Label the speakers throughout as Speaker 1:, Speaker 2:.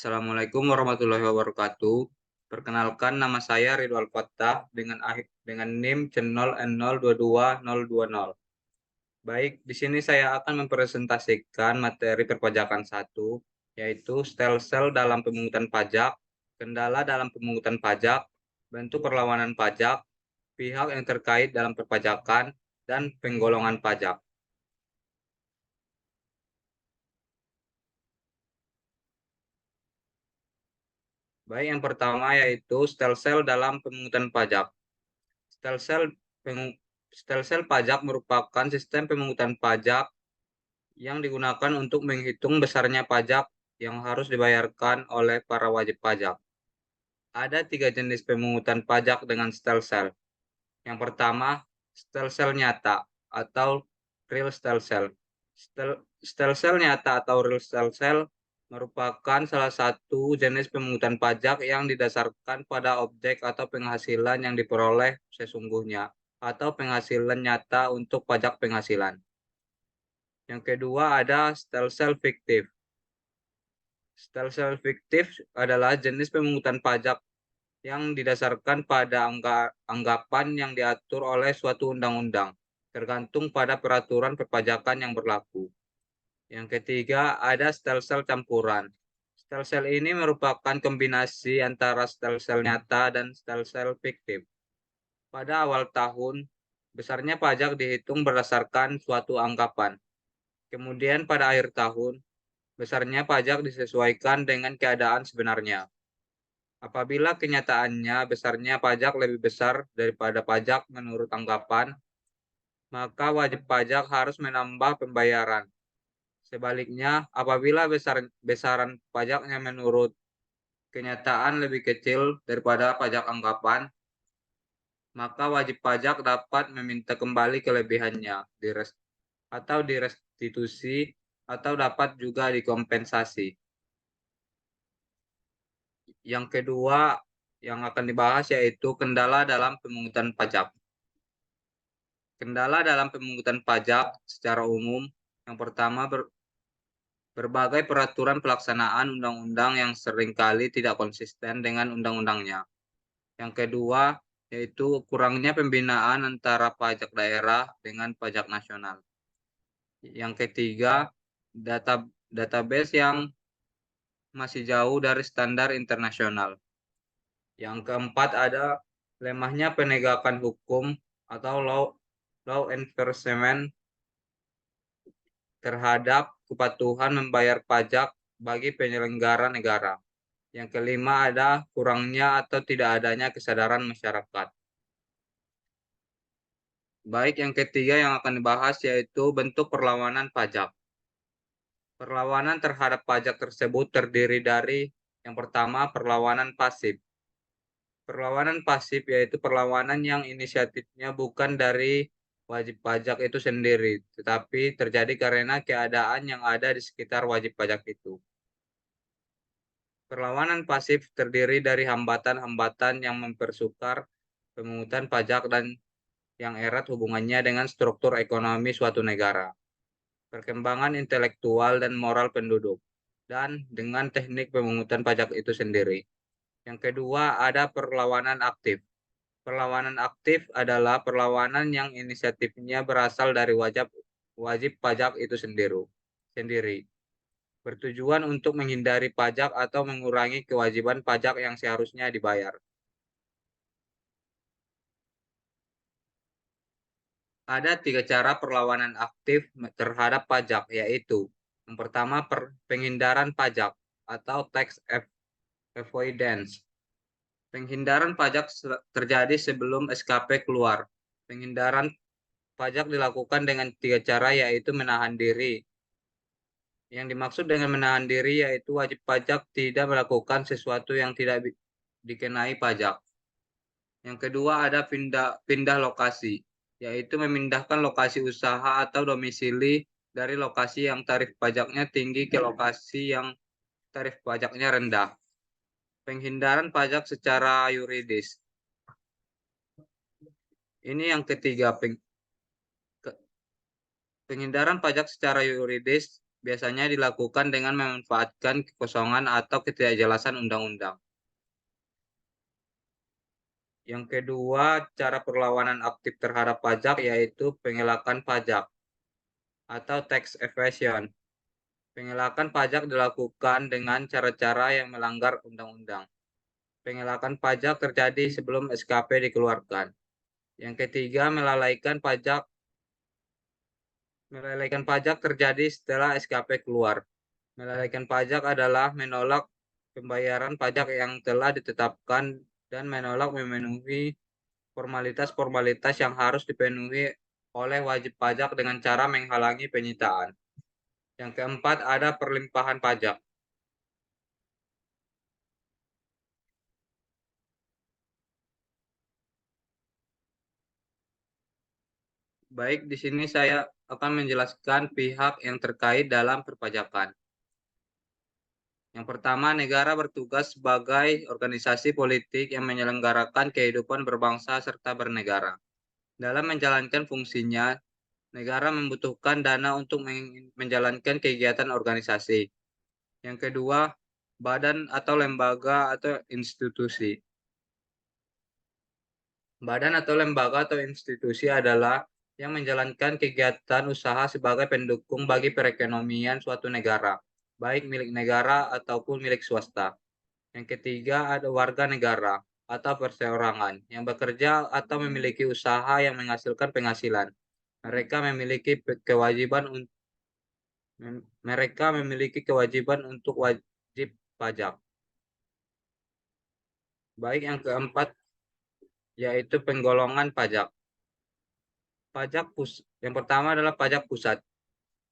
Speaker 1: Assalamualaikum warahmatullahi wabarakatuh. Perkenalkan, nama saya Ridwal Fattah dengan NIM C0N022020. Baik, di sini saya akan mempresentasikan materi perpajakan 1, yaitu stelsel dalam pemungutan pajak, kendala dalam pemungutan pajak, bentuk perlawanan pajak, pihak yang terkait dalam perpajakan, dan penggolongan pajak. Baik, yang pertama yaitu stelsel dalam pemungutan pajak. Stelsel Stelsel pajak merupakan sistem pemungutan pajak yang digunakan untuk menghitung besarnya pajak yang harus dibayarkan oleh para wajib pajak. Ada 3 jenis pemungutan pajak dengan stelsel. Yang pertama, stelsel nyata atau real stelsel. Stelsel nyata atau real stelsel merupakan salah satu jenis pemungutan pajak yang didasarkan pada objek atau penghasilan yang diperoleh sesungguhnya atau penghasilan nyata untuk pajak penghasilan. Yang kedua ada stelsel fiktif. Stelsel fiktif adalah jenis pemungutan pajak yang didasarkan pada anggapan yang diatur oleh suatu undang-undang, tergantung pada peraturan perpajakan yang berlaku. Yang ketiga ada stelsel campuran. Stelsel ini merupakan kombinasi antara stelsel nyata dan stelsel fiktif. Pada awal tahun, besarnya pajak dihitung berdasarkan suatu anggapan. Kemudian pada akhir tahun, besarnya pajak disesuaikan dengan keadaan sebenarnya. Apabila kenyataannya besarnya pajak lebih besar daripada pajak menurut anggapan, maka wajib pajak harus menambah pembayaran. Sebaliknya, apabila besaran pajaknya menurut kenyataan lebih kecil daripada pajak anggapan, maka wajib pajak dapat meminta kembali kelebihannya atau direstitusi atau dapat juga dikompensasi. Yang kedua yang akan dibahas yaitu kendala dalam pemungutan pajak. Kendala dalam pemungutan pajak secara umum, yang pertama berbagai peraturan pelaksanaan undang-undang yang seringkali tidak konsisten dengan undang-undangnya. Yang kedua, yaitu kurangnya pembinaan antara pajak daerah dengan pajak nasional. Yang ketiga, database yang masih jauh dari standar internasional. Yang keempat ada lemahnya penegakan hukum atau law enforcement terhadap kepatuhan membayar pajak bagi penyelenggara negara. Yang kelima ada kurangnya atau tidak adanya kesadaran masyarakat. Baik, yang ketiga yang akan dibahas yaitu bentuk perlawanan pajak. Perlawanan terhadap pajak tersebut terdiri dari yang pertama perlawanan pasif. Perlawanan pasif yaitu perlawanan yang inisiatifnya bukan dari wajib pajak itu sendiri, tetapi terjadi karena keadaan yang ada di sekitar wajib pajak itu. Perlawanan pasif terdiri dari hambatan-hambatan yang mempersukar pemungutan pajak dan yang erat hubungannya dengan struktur ekonomi suatu negara, perkembangan intelektual dan moral penduduk, dan dengan teknik pemungutan pajak itu sendiri. Yang kedua, ada perlawanan aktif. Perlawanan aktif adalah perlawanan yang inisiatifnya berasal dari wajib pajak itu sendiri, bertujuan untuk menghindari pajak atau mengurangi kewajiban pajak yang seharusnya dibayar. Ada 3 cara perlawanan aktif terhadap pajak, yaitu yang pertama penghindaran pajak atau tax avoidance. Penghindaran pajak terjadi sebelum SKP keluar. Penghindaran pajak dilakukan dengan 3 cara, yaitu menahan diri. Yang dimaksud dengan menahan diri yaitu wajib pajak tidak melakukan sesuatu yang tidak dikenai pajak. Yang kedua ada pindah lokasi, yaitu memindahkan lokasi usaha atau domisili dari lokasi yang tarif pajaknya tinggi ke lokasi yang tarif pajaknya rendah. Penghindaran pajak secara yuridis. Ini yang ketiga, penghindaran pajak secara yuridis biasanya dilakukan dengan memanfaatkan kekosongan atau ketidakjelasan undang-undang. Yang kedua, cara perlawanan aktif terhadap pajak yaitu pengelakan pajak atau tax evasion. Pengelakan pajak dilakukan dengan cara-cara yang melanggar undang-undang. Pengelakan pajak terjadi sebelum SKP dikeluarkan. Yang ketiga, melalaikan pajak. Melalaikan pajak terjadi setelah SKP keluar. Melalaikan pajak adalah menolak pembayaran pajak yang telah ditetapkan dan menolak memenuhi formalitas-formalitas yang harus dipenuhi oleh wajib pajak dengan cara menghalangi penyitaan. Yang keempat, ada perlimpahan pajak. Baik, di sini saya akan menjelaskan pihak yang terkait dalam perpajakan. Yang pertama, negara bertugas sebagai organisasi politik yang menyelenggarakan kehidupan berbangsa serta bernegara. Dalam menjalankan fungsinya, negara membutuhkan dana untuk menjalankan kegiatan organisasi. Yang kedua, badan atau lembaga atau institusi. Badan atau lembaga atau institusi adalah yang menjalankan kegiatan usaha sebagai pendukung bagi perekonomian suatu negara, baik milik negara ataupun milik swasta. Yang ketiga, ada warga negara atau perseorangan yang bekerja atau memiliki usaha yang menghasilkan penghasilan. Mereka memiliki kewajiban untuk wajib pajak. Baik, yang keempat yaitu penggolongan pajak. Yang pertama adalah pajak pusat.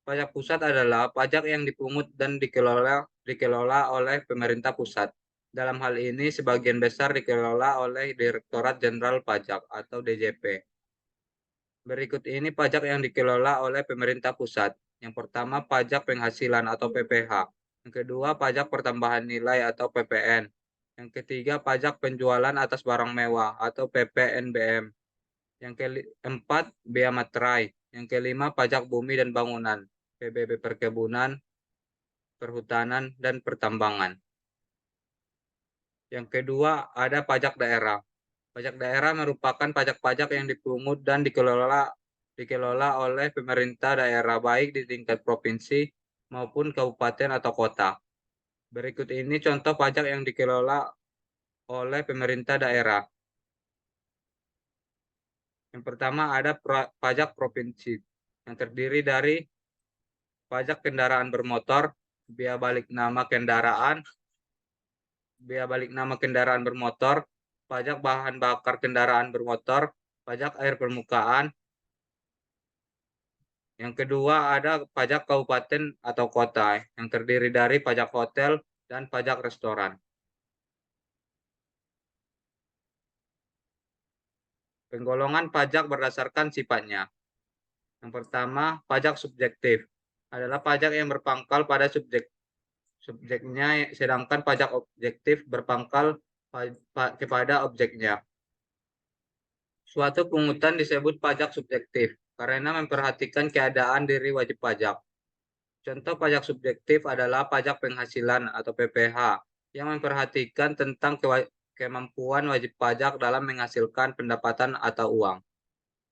Speaker 1: Pajak pusat adalah pajak yang dipungut dan dikelola oleh pemerintah pusat. Dalam hal ini sebagian besar dikelola oleh Direktorat Jenderal Pajak atau DJP. Berikut ini pajak yang dikelola oleh pemerintah pusat. Yang pertama, pajak penghasilan atau PPH. Yang kedua, pajak pertambahan nilai atau PPN. Yang ketiga, pajak penjualan atas barang mewah atau PPNBM. Yang keempat, bea materai. Yang kelima, pajak bumi dan bangunan, PBB perkebunan, perhutanan, dan pertambangan. Yang kedua, ada pajak daerah. Pajak daerah merupakan pajak-pajak yang dipungut dan dikelola oleh pemerintah daerah baik di tingkat provinsi maupun kabupaten atau kota. Berikut ini contoh pajak yang dikelola oleh pemerintah daerah. Yang pertama ada pajak provinsi yang terdiri dari pajak kendaraan bermotor, biaya balik nama kendaraan, bermotor, pajak bahan bakar kendaraan bermotor, pajak air permukaan. Yang kedua ada pajak kabupaten atau kota yang terdiri dari pajak hotel dan pajak restoran. Penggolongan pajak berdasarkan sifatnya. Yang pertama, pajak subjektif adalah pajak yang berpangkal pada subjeknya, sedangkan pajak objektif berpangkal kepada objeknya. Suatu pungutan disebut pajak subjektif karena memperhatikan keadaan diri wajib pajak. Contoh pajak subjektif adalah pajak penghasilan atau PPH yang memperhatikan tentang kemampuan wajib pajak dalam menghasilkan pendapatan atau uang.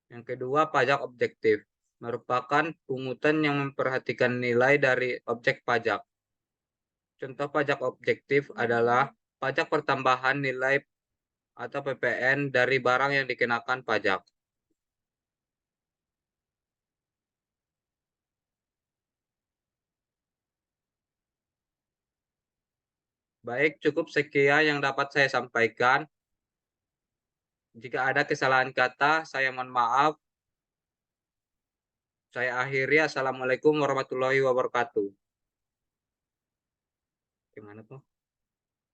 Speaker 1: Yang kedua, pajak objektif merupakan pungutan yang memperhatikan nilai dari objek pajak. Contoh pajak objektif adalah pajak pertambahan nilai atau PPN dari barang yang dikenakan pajak. Baik, cukup sekian yang dapat saya sampaikan. Jika ada kesalahan kata, saya mohon maaf. Saya akhiri. Assalamualaikum warahmatullahi wabarakatuh. Gimana tuh?